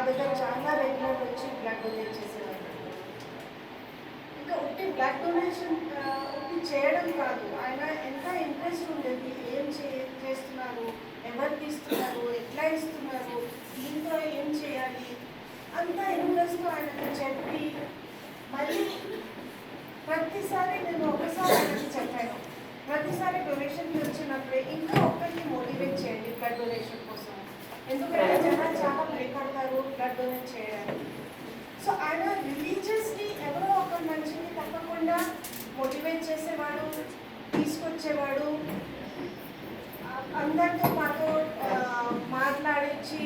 దగ్గర చాలా రెగ్యులర్ వచ్చి బ్లడ్ డొనేట్ చేసేవాళ్ళు. ఇంకా ఉట్టి బ్లడ్ డొనేషన్ ఉట్టి చేయడం కాదు, ఆయన ఎంత ఇంట్రెస్ట్ ఉండేది, ఏం చేస్తున్నారు, ఎవరికి ఇస్తున్నారు, ఎట్లా ఇస్తున్నారు, దీంతో ఏం చేయాలి, అంతా ఇంట్రెస్ట్తో ఆయనకు చెప్పి మళ్ళీ ప్రతిసారి నేను ఒకసారి ఆయనకి చెప్పాను, ప్రతిసారి డొనేషన్కి వచ్చినప్పుడే ఇంకా ఒక్కరిని మోటివేట్ చేయండి బ్లడ్ డొనేషన్ కోసం, ఎందుకంటే జనాలు చాలా భయపడతారు బ్లడ్ డొనేట్ చేయడానికి. సో ఆయన రిలీజియస్ని ఎవరో ఒక మనిషిని తప్పకుండా మోటివేట్ చేసేవాడు, తీసుకొచ్చేవాడు, అందరితో మాతో మాట్లాడించి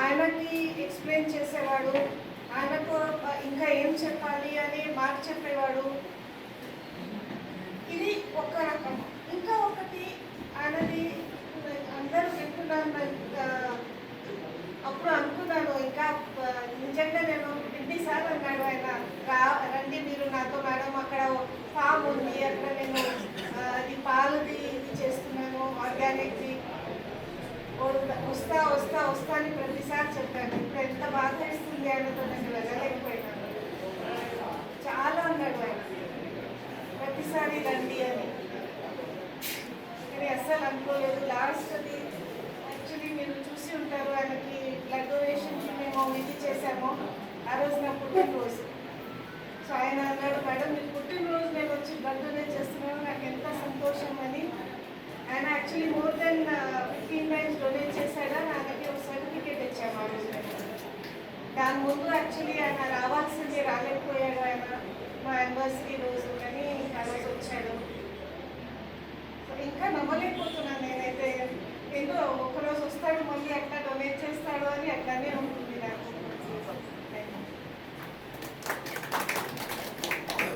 ఆయనకి ఎక్స్ప్లెయిన్ చేసేవాడు, ఆయనకు ఇంకా ఏం చెప్పాలి అని మాట చెప్పేవాడు. ఇది ఒక రకం. ఇంకా ఒకటి ఆయనది అందరూ వింటున్నాను, అప్పుడు అనుకున్నాను ఇంకా నిజంగా నేను ఎన్నిసార్లు అన్నాడు ఆయన, రండి మీరు నాతో మేడం, అక్కడ ఫామ్ ఉంది, అక్కడ నేను అది పాలుది ఇది చేస్తున్నాను ఆర్గానిక్ది, వస్తా వస్తా వస్తా అని ప్రతిసారి చెప్పాను. ఇప్పుడు ఎంత బాధ ఇస్తుంది ఆయనతో, నేను వెళ్ళలేకపోయినాను. చాలా అన్నాడు ఆయన ప్రతిసారి రండి అని, కానీ అస్సలు అనుకోలేదు. లాస్ట్ అది యాక్చువల్లీ మీరు చూసి ఉంటారు, ఆయనకి బ్లడ్ డొనేషన్కి మేము ఇది చేసాము, ఆ రోజు నా పుట్టినరోజు. సో ఆయన అన్నాడు, మేడం మీరు పుట్టినరోజు నేను వచ్చి బ్లడ్ డొనేట్ చేస్తున్నాను, నాకు ఎంత సంతోషం అని. ఆయన actually more than 15 times donate చేశాడా, ఆయనకి ఒక సర్టిఫికేట్ ఇచ్చాము ఆ రోజు. దాని ముందు యాక్చువల్లీ ఆయన రావాల్సింది, రాలేకపోయాడు ఆయన మా యానివర్సరీ రోజు, కానీ ఆ రోజు వచ్చాడు. సో ఇంకా నమ్మలేకపోతున్నాను నేనైతే